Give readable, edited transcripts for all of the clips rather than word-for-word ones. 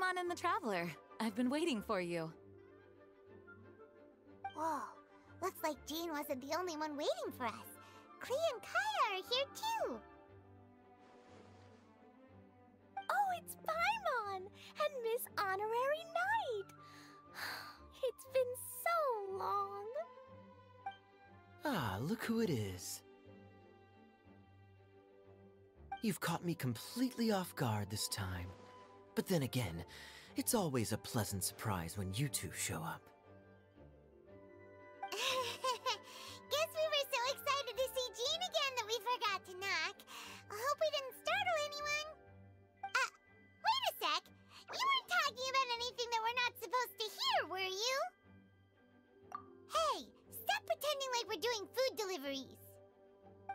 on in the Traveler. I've been waiting for you. Whoa, looks like Jean wasn't the only one waiting for us. Klee and Kaya are here too. Oh, it's Paimon and Miss Honorary Knight. It's been so long. Ah, look who it is. You've caught me completely off guard this time. But then again, it's always a pleasant surprise when you two show up. Guess we were so excited to see Jean again that we forgot to knock. I hope we didn't startle anyone. Wait a sec. You weren't talking about anything that we're not supposed to hear, were you? Hey, stop pretending like we're doing food deliveries.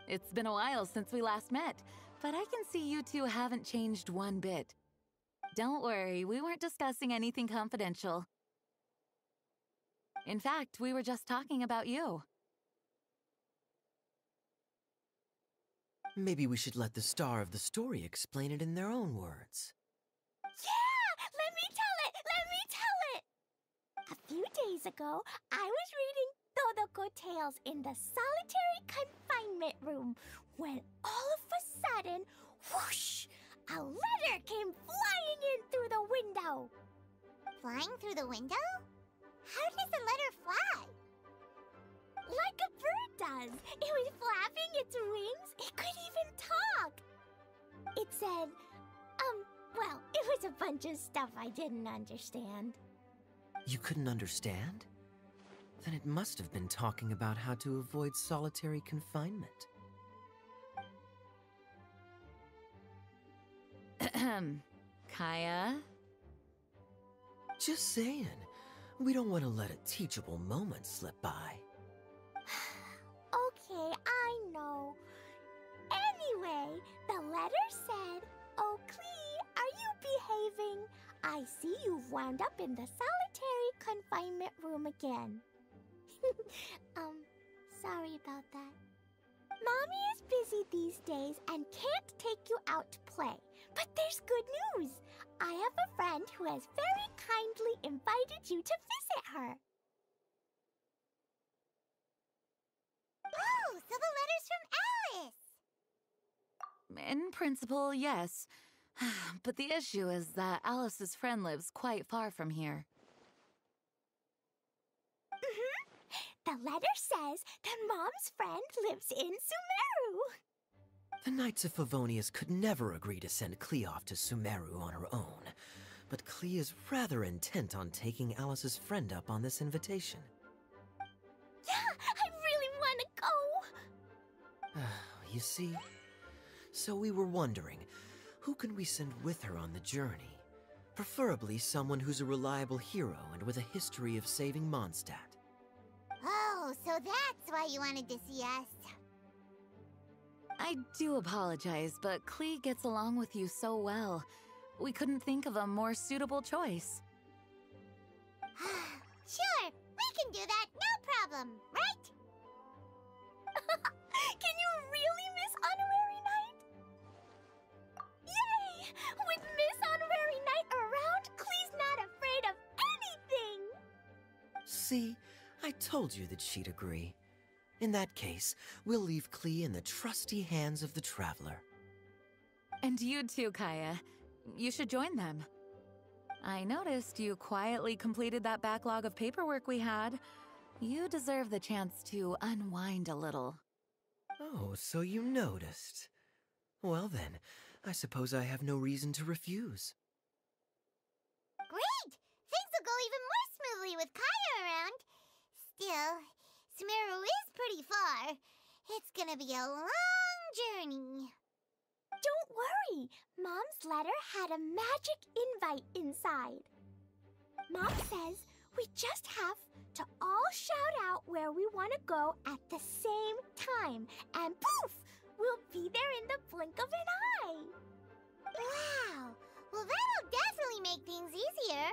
It's been a while since we last met, but I can see you two haven't changed one bit. Don't worry, we weren't discussing anything confidential. In fact, we were just talking about you. Maybe we should let the star of the story explain it in their own words. Yeah! Let me tell it! A few days ago, I was reading Todoko Tales in the solitary confinement room when all of a sudden, whoosh! A letter came flying in through the window. Flying through the window? How does a letter fly? Like a bird does. It was flapping its wings. It could even talk. It said, well, it was a bunch of stuff I didn't understand. You couldn't understand? Then it must have been talking about how to avoid solitary confinement. Kaya? Just saying. We don't want to let a teachable moment slip by. Okay, I know. Anyway, the letter said, "Oh, Klee, are you behaving? I see you've wound up in the solitary confinement room again." Sorry about that. Mommy is busy these days and can't take you out to play. But there's good news. I have a friend who has very kindly invited you to visit her. Oh, so the letter's from Alice! In principle, yes. But the issue is that Alice's friend lives quite far from here. The letter says that Mom's friend lives in Sumeru. The Knights of Favonius could never agree to send Klee off to Sumeru on her own. But Klee is rather intent on taking Alice's friend up on this invitation. Yeah, I really want to go. You see? So we were wondering, who can we send with her on the journey? Preferably someone who's a reliable hero and with a history of saving Mondstadt. Oh, so that's why you wanted to see us. I do apologize, but Klee gets along with you so well. We couldn't think of a more suitable choice. Sure, we can do that, no problem, right? Can you really, Miss Honorary Knight? Yay! With Miss Honorary Knight around, Klee's not afraid of anything! See? I told you that she'd agree. In that case, we'll leave Klee in the trusty hands of the Traveler. And you too, Kaya. You should join them. I noticed you quietly completed that backlog of paperwork we had. You deserve the chance to unwind a little. Oh, so you noticed. Well then, I suppose I have no reason to refuse. Great! Things will go even more smoothly with Kaya around. Still, Sumeru is pretty far. It's gonna be a long journey. Don't worry, Mom's letter had a magic invite inside. Mom says we just have to all shout out where we want to go at the same time, and poof, we'll be there in the blink of an eye. Wow! Well, that'll definitely make things easier.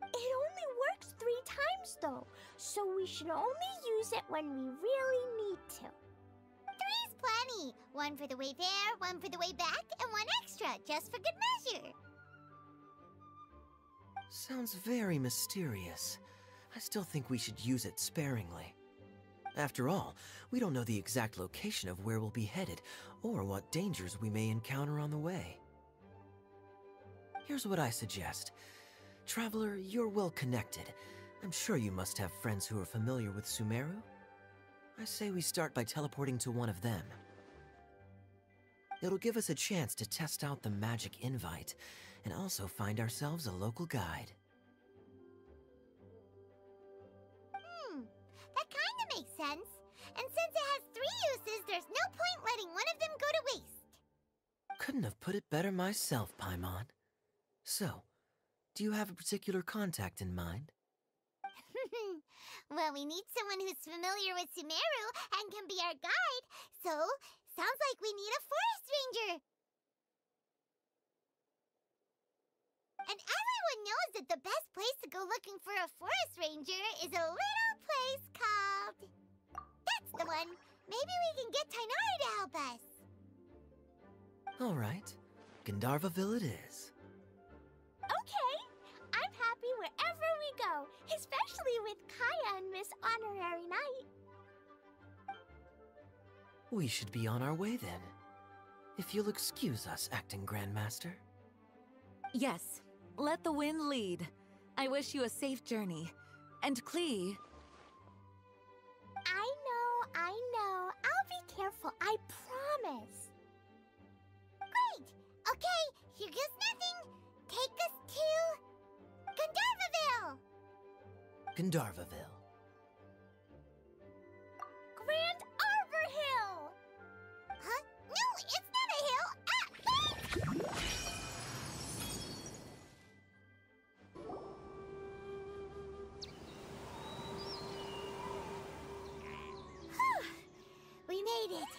It only works 3 times though, so we should only use it when we really need to. 3's plenty. 1 for the way there, 1 for the way back, and 1 extra, just for good measure. Sounds very mysterious. I still think we should use it sparingly. After all, we don't know the exact location of where we'll be headed, or what dangers we may encounter on the way. Here's what I suggest. Traveler, you're well connected. I'm sure you must have friends who are familiar with Sumeru. I say we start by teleporting to one of them. It'll give us a chance to test out the magic invite, and also find ourselves a local guide. That kinda makes sense. And since it has 3 uses, there's no point letting one of them go to waste. Couldn't have put it better myself, Paimon. So, do you have a particular contact in mind? Well, we need someone who's familiar with Sumeru and can be our guide, so sounds like we need a forest ranger. And everyone knows that the best place to go looking for a forest ranger is a little place called... That's the one! Maybe we can get Tainari to help us. Alright, Gandharvaville it is. Okay, I'm happy wherever we go, especially with Kaya and Miss Honorary Knight. We should be on our way then. If you'll excuse us, Acting Grandmaster. Yes, let the wind lead. I wish you a safe journey. And Klee... I know. I'll be careful, I promise. Great! Okay, here goes nothing. Take us to... Gandharvaville! Gandharvaville. Grand Arbor Hill! Huh? No, it's not a hill! Ah! We made it.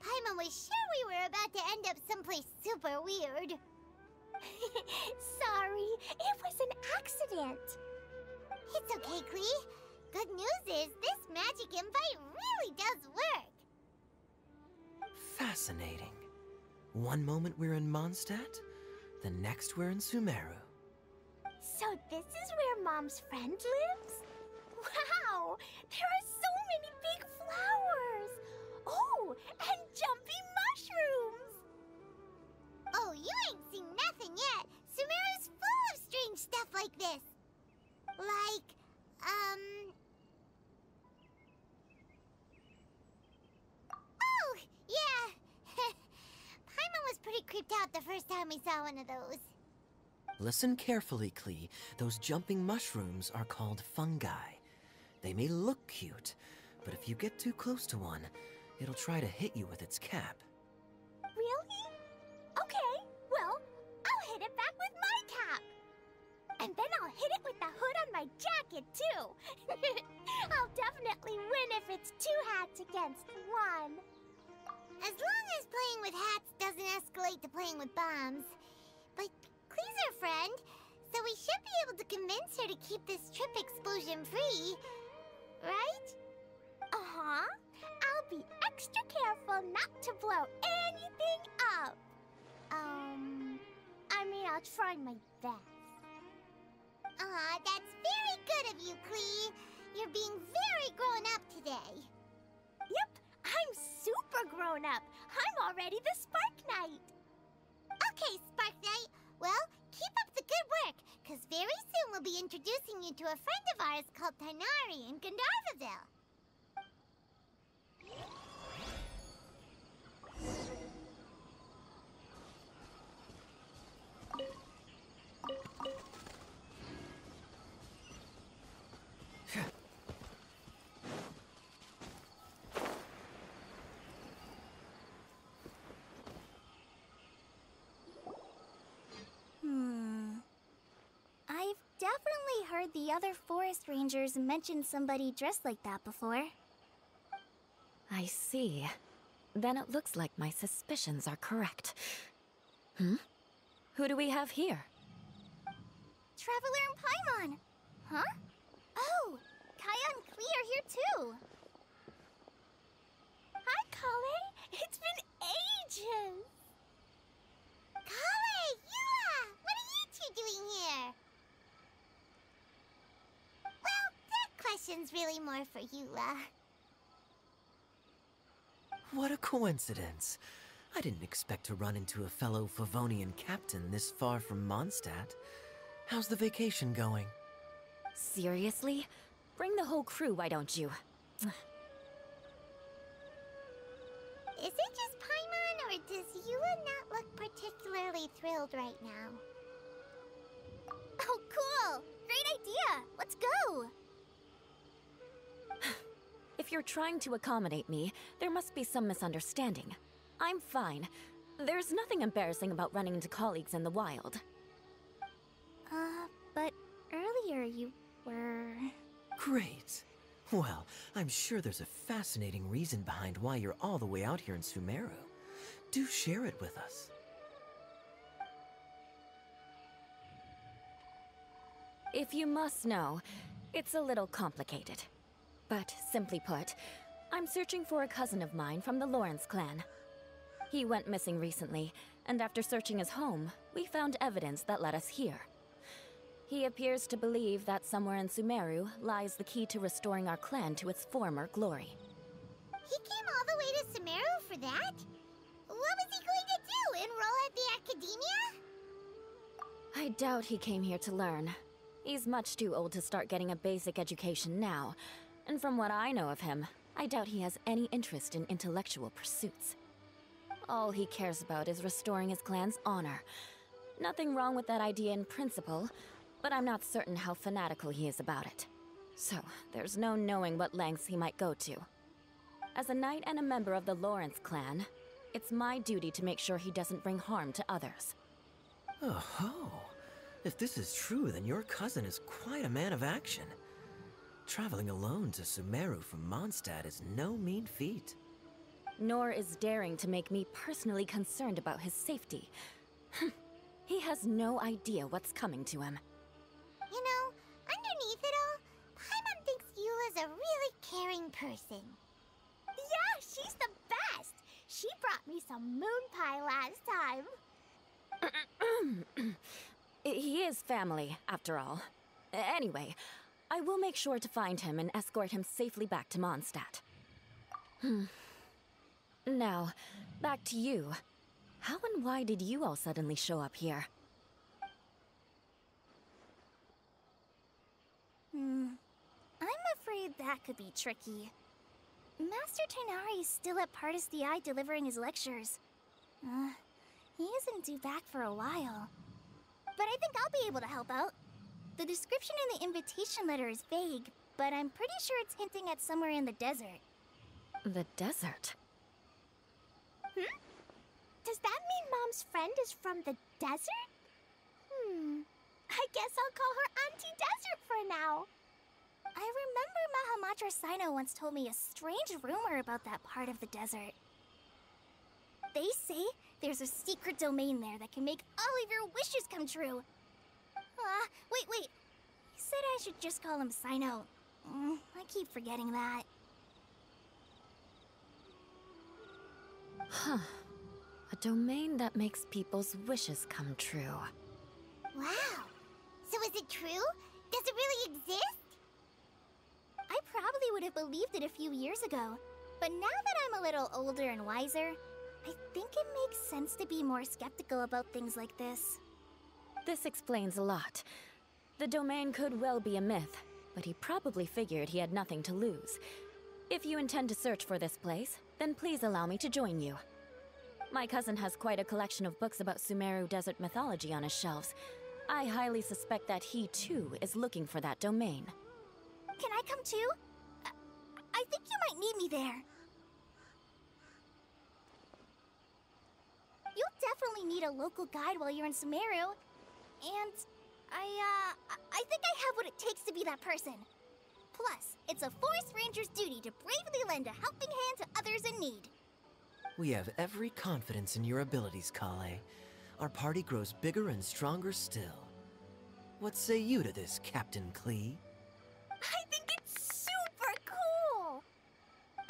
Paimon was sure we were about to end up someplace super weird. Sorry, it was an accident. It's okay, Klee. Good news is this magic invite really does work. Fascinating. One moment we're in Mondstadt, the next we're in Sumeru. So this is where Mom's friend lives? Wow! There are so many big flowers! Oh, and jumping mushrooms! Oh, you ain't seen nothing yet. Sumeru's full of strange stuff like this. Like, Oh, yeah. Paimon was pretty creeped out the first time we saw one of those. Listen carefully, Klee. Those jumping mushrooms are called fungi. They may look cute, but if you get too close to one, it'll try to hit you with its cap. Really? Okay, well, I'll hit it back with my cap. And then I'll hit it with the hood on my jacket, too. I'll definitely win if it's 2 hats against 1. As long as playing with hats doesn't escalate to playing with bombs. But Klee's our friend, so we should be able to convince her to keep this trip explosion-free. Right? Uh-huh. I'll be extra careful not to blow anything up. I mean, I'll try my best. That's very good of you, Klee. You're being very grown up today. Yep, I'm super grown up. I'm already the Spark Knight. Okay, Spark Knight. Well, keep up the good work, because very soon we'll be introducing you to a friend of ours called Tainari in Gandharvaville. I've definitely heard the other forest rangers mention somebody dressed like that before. I see. Then it looks like my suspicions are correct. Who do we have here? Traveler and Paimon! Huh? Oh! Kaya and Klee are here too! Hi, Kale. It's been ages. Kale! Yua! What are you two doing here? one's really more for Eula. What a coincidence. I didn't expect to run into a fellow Favonian captain this far from Mondstadt. How's the vacation going? Seriously? Bring the whole crew, why don't you? Is it just Paimon, or does Eula not look particularly thrilled right now? Oh, cool! Great idea! Let's go! If you're trying to accommodate me, there must be some misunderstanding. I'm fine. There's nothing embarrassing about running into colleagues in the wild. But earlier you were... Great. Well, I'm sure there's a fascinating reason behind why you're all the way out here in Sumeru. Do share it with us. If you must know, it's a little complicated. But simply put, I'm searching for a cousin of mine from the Lawrence clan. He went missing recently, and after searching his home, we found evidence that led us here. He appears to believe that somewhere in Sumeru lies the key to restoring our clan to its former glory. He came all the way to Sumeru for that? What was he going to do? Enroll at the academia? I doubt he came here to learn. He's much too old to start getting a basic education now. And from what I know of him, I doubt he has any interest in intellectual pursuits. All he cares about is restoring his clan's honor. Nothing wrong with that idea in principle, but I'm not certain how fanatical he is about it. So, there's no knowing what lengths he might go to. As a knight and a member of the Lawrence clan, it's my duty to make sure he doesn't bring harm to others. Oh-ho. If this is true, then your cousin is quite a man of action. Traveling alone to Sumeru from Mondstadt is no mean feat. Nor is daring to make me personally concerned about his safety. He has no idea what's coming to him. You know, underneath it all, Paimon thinks Eula's a really caring person. Yeah, she's the best! She brought me some moon pie last time. He is family, after all. Anyway, I will make sure to find him and escort him safely back to Mondstadt. Now, back to you. How and why did you all suddenly show up here? I'm afraid that could be tricky. Master Tighnari is still at Pardis the Eye delivering his lectures. He isn't due back for a while. But I think I'll be able to help out. The description in the invitation letter is vague, but I'm pretty sure it's hinting at somewhere in the desert. The desert? Does that mean Mom's friend is from the desert? I guess I'll call her Auntie Desert for now. I remember Mahamatra Sino once told me a strange rumor about that part of the desert. They say there's a secret domain there that can make all of your wishes come true. Wait. He said I should just call him Sino. I keep forgetting that. Huh. A domain that makes people's wishes come true. Wow. So is it true? Does it really exist? I probably would have believed it a few years ago. But now that I'm a little older and wiser, I think it makes sense to be more skeptical about things like this. This explains a lot. The domain could well be a myth, but he probably figured he had nothing to lose. If you intend to search for this place, then please allow me to join you. My cousin has quite a collection of books about Sumeru desert mythology on his shelves. I highly suspect that he, too, is looking for that domain. Can I come too? I think you might need me there. You'll definitely need a local guide while you're in Sumeru. And I think I have what it takes to be that person. Plus, it's a forest ranger's duty to bravely lend a helping hand to others in need. We have every confidence in your abilities, Kale. Our party grows bigger and stronger still. What say you to this, Captain Klee? I think it's super cool!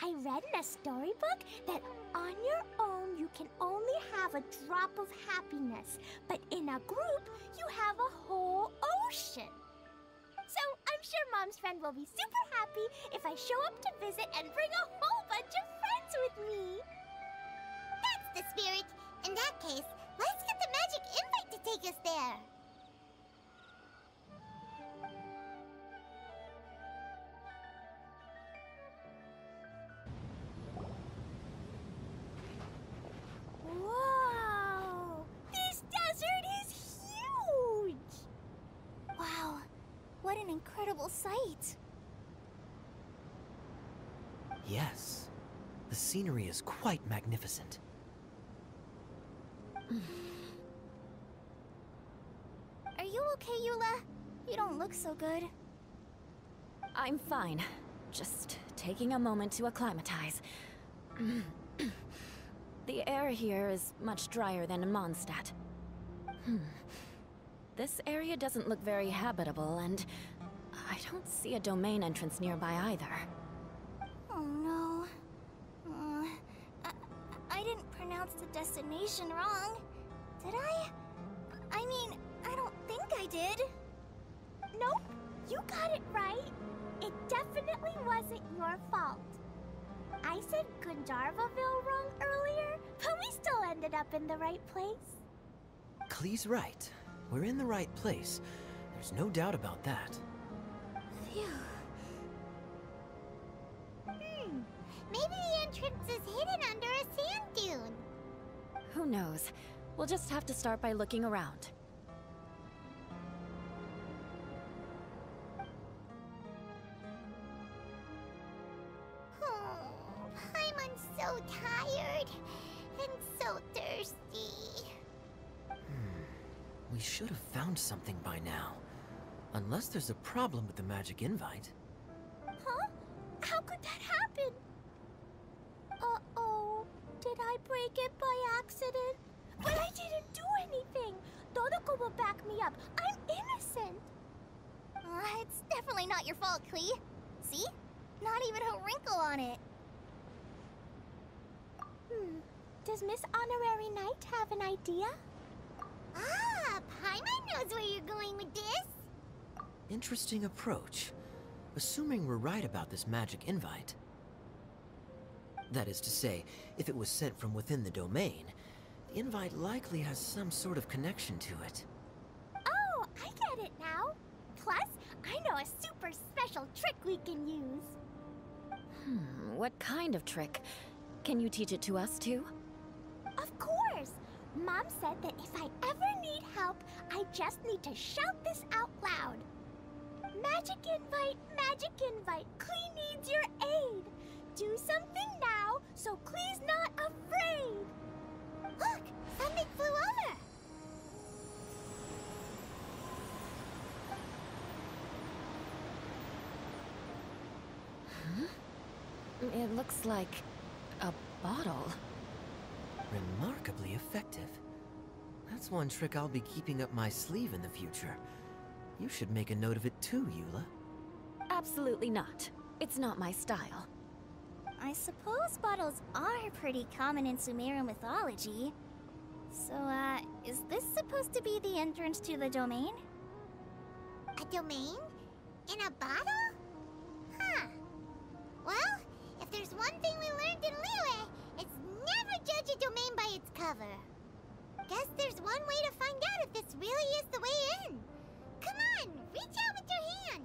I read in a storybook that on your own you can only have a drop of happiness, but in a group you have a whole ocean. So I'm sure Mom's friend will be super happy if I show up to visit and bring a whole bunch of friends with me. That's the spirit. In that case, let's get the magic invite to take us there. Whoa! This desert is huge! Wow, what an incredible sight. Yes, the scenery is quite magnificent. Are you okay, Eula? You don't look so good. I'm fine. Just taking a moment to acclimatize. The air here is much drier than in Mondstadt. This area doesn't look very habitable, and I don't see a domain entrance nearby either. Oh no. I didn't pronounce the destination wrong. Did I? I mean, I don't think I did. Nope, you got it right. It definitely wasn't your fault. I said Gundarvaville wrong earlier, but we still ended up in the right place. Klee's right. We're in the right place. There's no doubt about that. Phew. Maybe the entrance is hidden under a sand dune. Who knows? We'll just have to start by looking around. Paimon's so tired and so thirsty. We should have found something by now. Unless there's a problem with the magic invite. Huh? How could that happen? Uh-oh. Did I break it by accident? But I didn't do anything. Todoko will back me up. I'm innocent. It's definitely not your fault, Klee. See? Not even a wrinkle on it. Does Miss Honorary Knight have an idea? Ah, Paimon knows where you're going with this. Interesting approach. Assuming we're right about this magic invite. That is to say, if it was sent from within the domain, the invite likely has some sort of connection to it. Oh, I get it now. Plus, I know a super special trick we can use. What kind of trick? Can you teach it to us too? Of course! Mom said that if I ever need help, I just need to shout this out loud. Magic invite, Klee needs your aid. Do something now, so Klee's not afraid. Look, something flew over. It looks like a bottle. Remarkably effective. That's one trick I'll be keeping up my sleeve in the future. You should make a note of it too, Eula. Absolutely not. It's not my style. I suppose bottles are pretty common in Sumerian mythology. So, is this supposed to be the entrance to the domain? A domain? In a bottle? Huh. Well, if there's one thing we learned in Liyue, it's never judge a domain by its cover. Guess there's one way to find out if this really is the way in. Come on, reach out with your hand.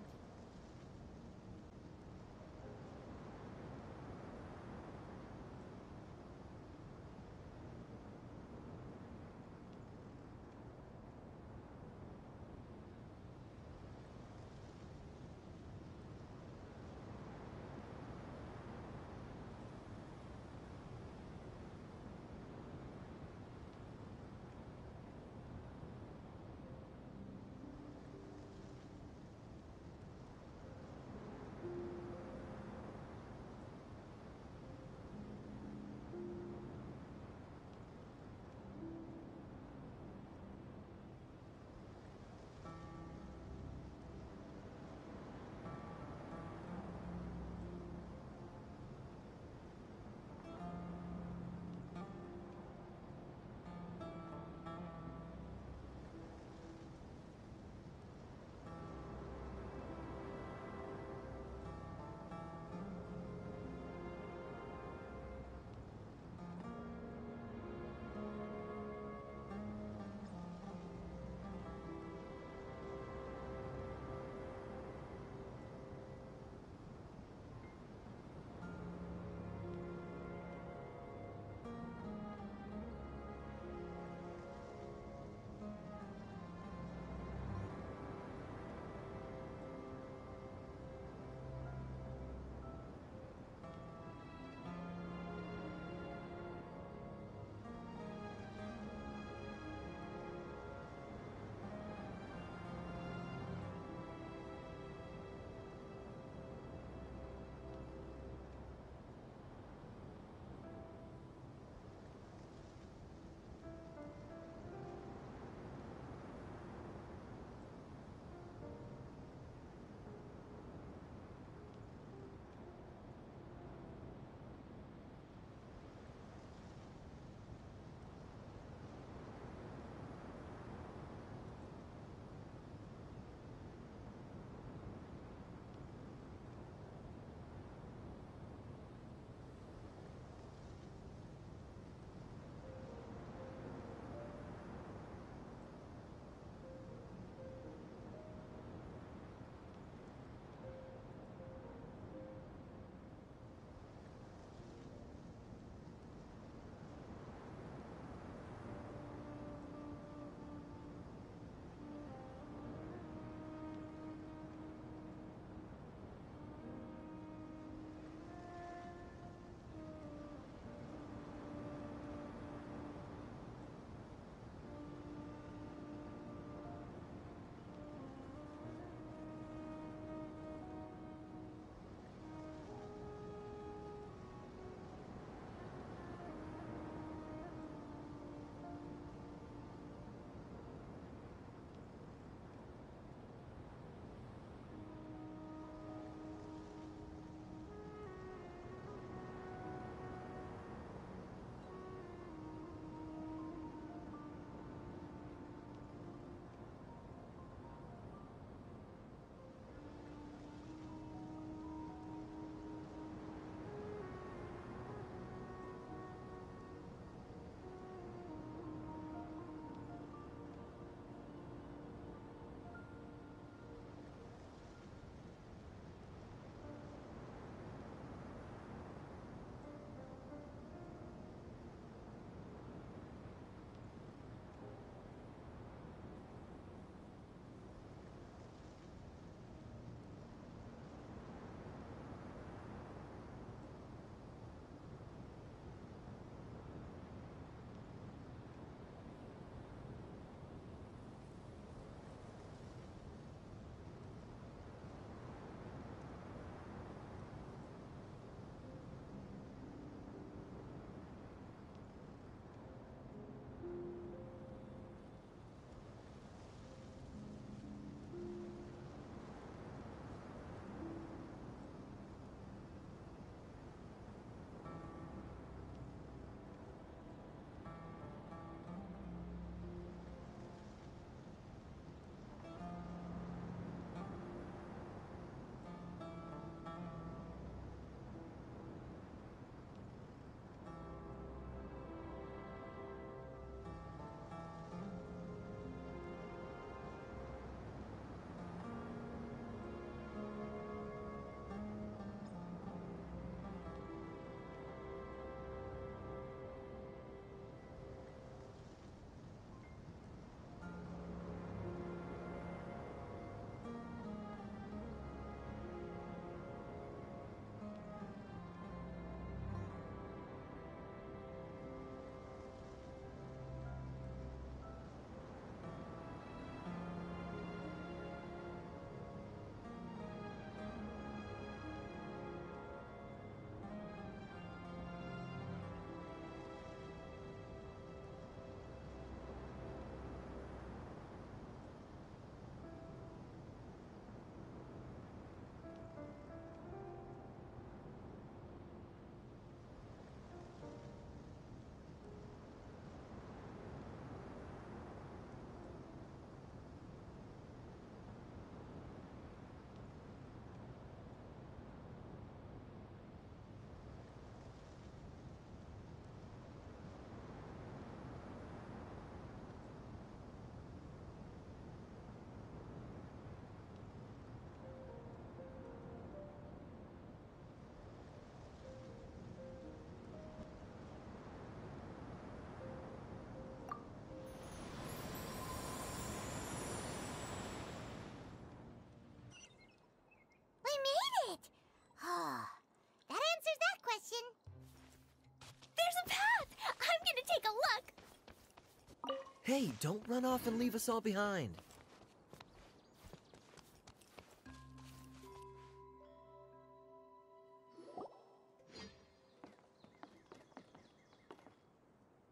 Hey, don't run off and leave us all behind.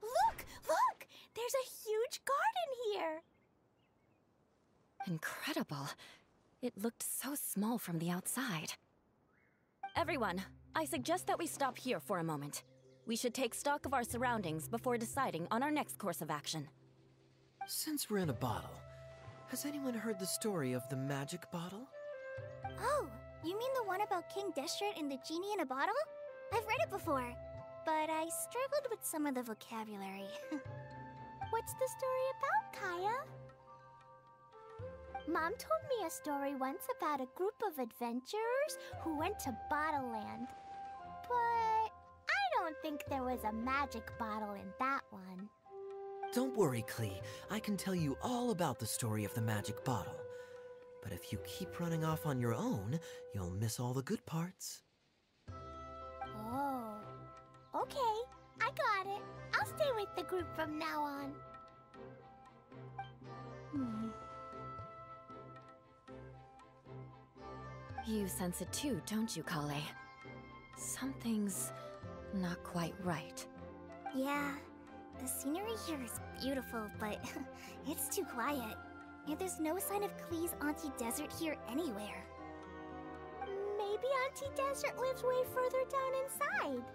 Look! Look! There's a huge garden here! Incredible. It looked so small from the outside. Everyone, I suggest that we stop here for a moment. We should take stock of our surroundings before deciding on our next course of action. Since we're in a bottle, has anyone heard the story of the magic bottle? Oh, you mean the one about King Desert and the genie in a bottle? I've read it before, but I struggled with some of the vocabulary. What's the story about, Kaya? Mom told me a story once about a group of adventurers who went to Bottle Land. But I don't think there was a magic bottle in that one. Don't worry, Klee. I can tell you all about the story of the magic bottle. But if you keep running off on your own, you'll miss all the good parts. Oh, okay. I got it. I'll stay with the group from now on. You sense it too, don't you, Kale? Something's not quite right. Yeah, the scenery here is beautiful, but it's too quiet. And there's no sign of Klee's Auntie Desert here anywhere. Maybe Auntie Desert lives way further down inside.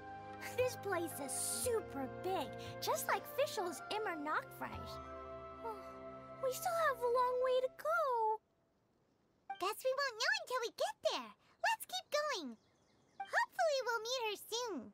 This place is super big, just like Fischl's Immer Nachtreich. We still have a long way to go. Guess we won't know until we get there. Let's keep going. Hopefully we'll meet her soon.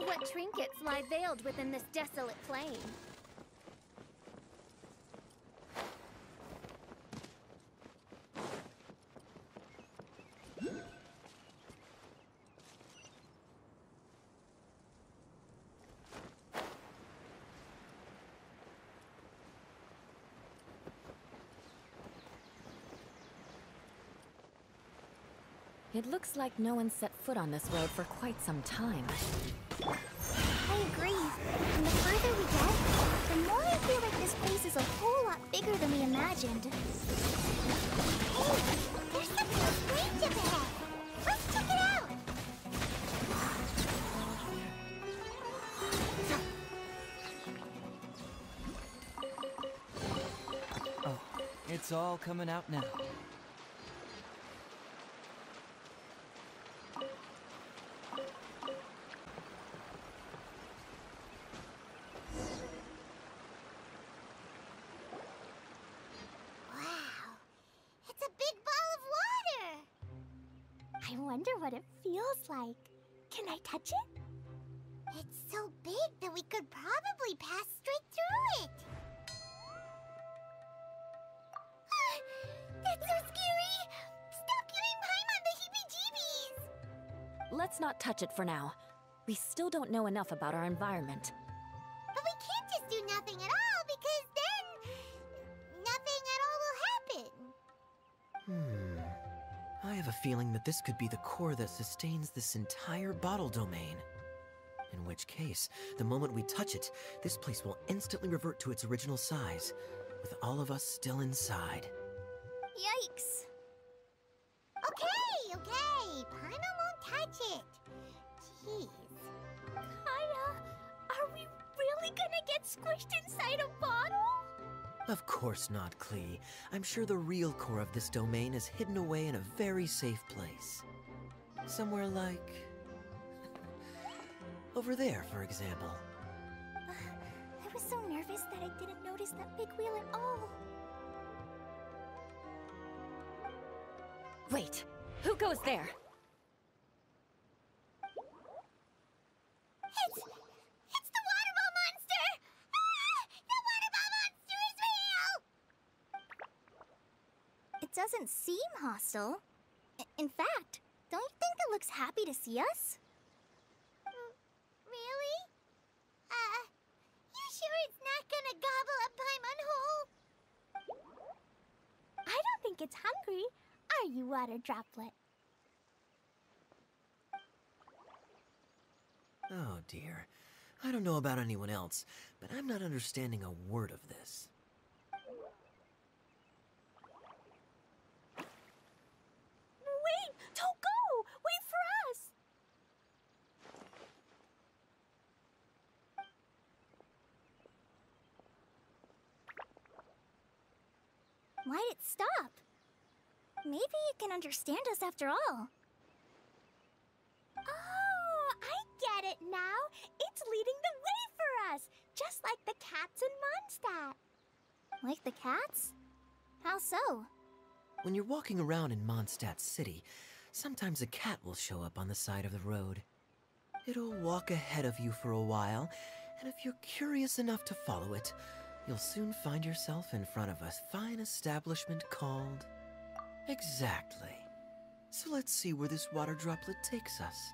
What trinkets lie veiled within this desolate plain? It looks like no one set foot on this road for quite some time. I agree. And the further we get, the more I feel like this place is a whole lot bigger than we imagined. Hey, there's something strange up ahead. Let's check it out. Oh, it's all coming out now. I wonder what it feels like. Can I touch it? It's so big that we could probably pass straight through it. That's so scary! Stop giving Paimon the heebie-jeebies! Let's not touch it for now. We still don't know enough about our environment. But we can't just do nothing at all, because then nothing at all will happen. I have a feeling that this could be the core that sustains this entire bottle domain. In which case, the moment we touch it, this place will instantly revert to its original size, with all of us still inside. Yikes. Okay. Paimon won't touch it. Jeez. Kaya, are we really gonna get squished inside a bottle? Of course not, Klee. I'm sure the real core of this domain is hidden away in a very safe place. Somewhere like... over there, for example. I was so nervous that I didn't notice that big wheel at all. Wait, who goes there? It's the water ball monster! Ah! The water ball monster is real! It doesn't seem hostile. In fact, don't you think it looks happy to see us? Really? You sure it's not gonna gobble up Paimon whole? I don't think it's hungry. Are you, Water Droplet? Oh dear. I don't know about anyone else, but I'm not understanding a word of this. Wait! Don't go! Wait for us! Why'd it stop? Maybe it can understand us after all. Oh, I get it now. It's leading the way for us, just like the cats in Mondstadt. Like the cats? How so? When you're walking around in Mondstadt City, sometimes a cat will show up on the side of the road. It'll walk ahead of you for a while, and if you're curious enough to follow it, you'll soon find yourself in front of a fine establishment called... Exactly. So let's see where this water droplet takes us.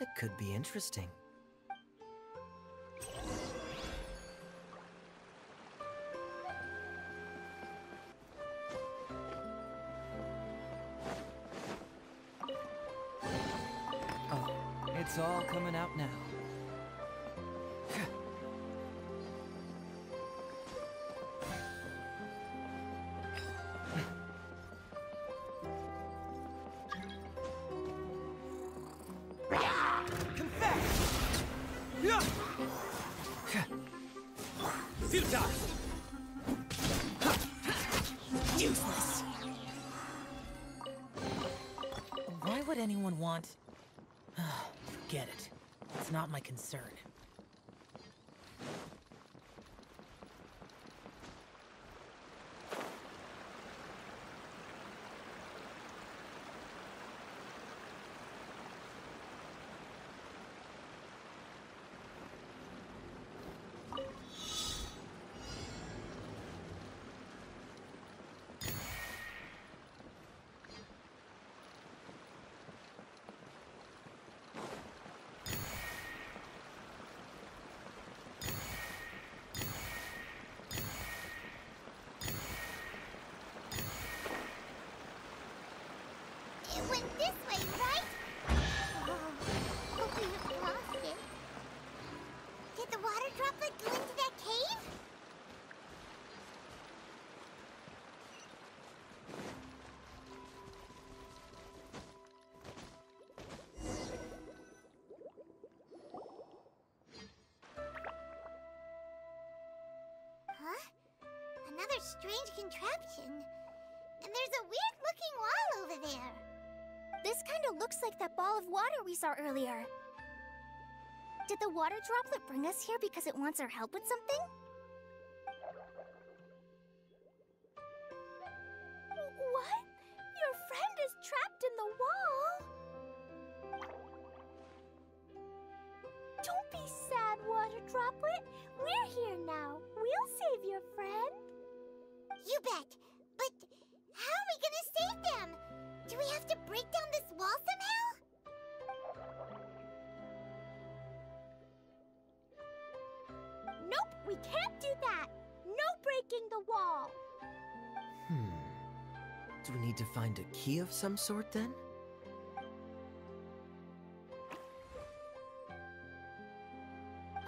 It could be interesting. Oh, it's all coming out now. Useless. Why would anyone want... Forget it. It's not my concern. It went this way, right? Oh, hope we haven't lost it. Did the water droplet go into that cave? Huh? Another strange contraption. And there's a weird-looking wall over there. This kind of looks like that ball of water we saw earlier. Did the water droplet bring us here because it wants our help with something? What? Your friend is trapped in the wall? Don't be sad, Water Droplet. We're here now. We'll save your friend. You bet. But how are we gonna save them? Do we have to break down this wall somehow? We can't do that! No breaking the wall! Do we need to find a key of some sort then?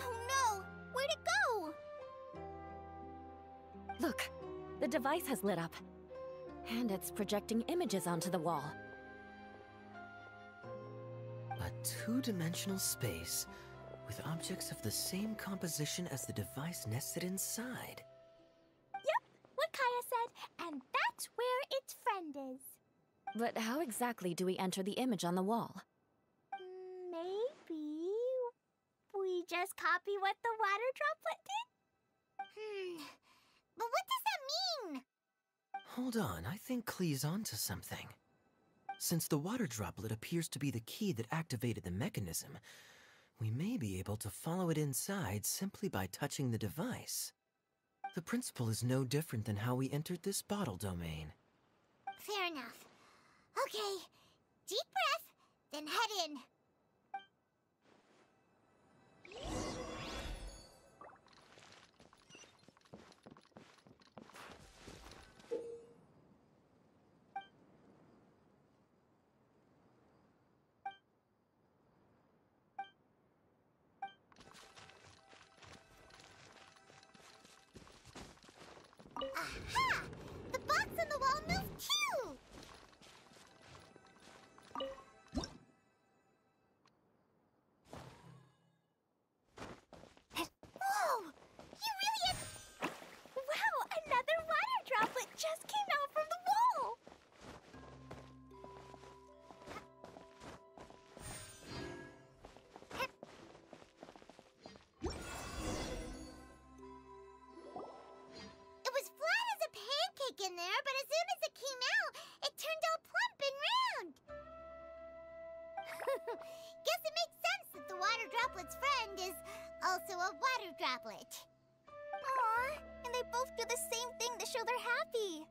Oh no! Where'd it go? Look, the device has lit up. And it's projecting images onto the wall. A two-dimensional space with objects of the same composition as the device nested inside. Yep, what Kaya said, and that's where its friend is. But how exactly do we enter the image on the wall? Maybe we just copy what the water droplet did? But what does that mean? Hold on, I think Klee's onto something. Since the water droplet appears to be the key that activated the mechanism, we may be able to follow it inside simply by touching the device. The principle is no different than how we entered this bottle domain. Fair enough. Okay, deep breath, then head in. Aha! The box on the wall moved too! Whoa! You really had... Wow, another water droplet just came out from the wall! It was flat as a pancake in there, but as soon as it came out, it turned all plump and round. Guess it makes sense that the water droplet's friend is also a water droplet. Aw, and they both do the same thing to show they're happy.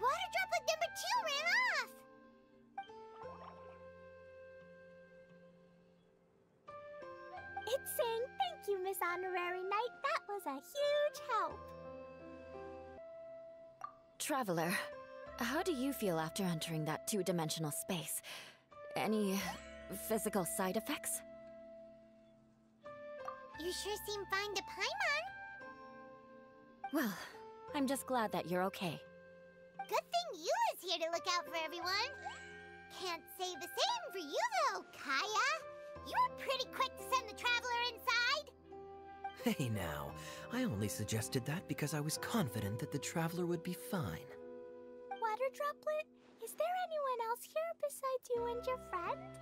Water droplet number 2 ran off. It's saying thank you, Miss Honorary Knight. That was a huge help. Traveler, how do you feel after entering that two-dimensional space? Any physical side effects? You sure seem fine to Paimon. Well, I'm just glad that you're okay. Good thing Eula's here to look out for everyone. Can't say the same for you though, Kaya. You were pretty quick to send the traveler inside. Hey now, I only suggested that because I was confident that the traveler would be fine. Water droplet, is there anyone else here besides you and your friend?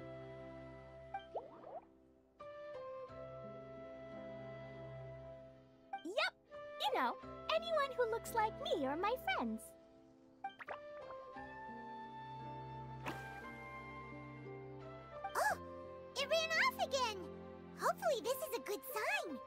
Yep, you know, anyone who looks like me or my friends. Oh, it ran off again. Hopefully this is a good sign.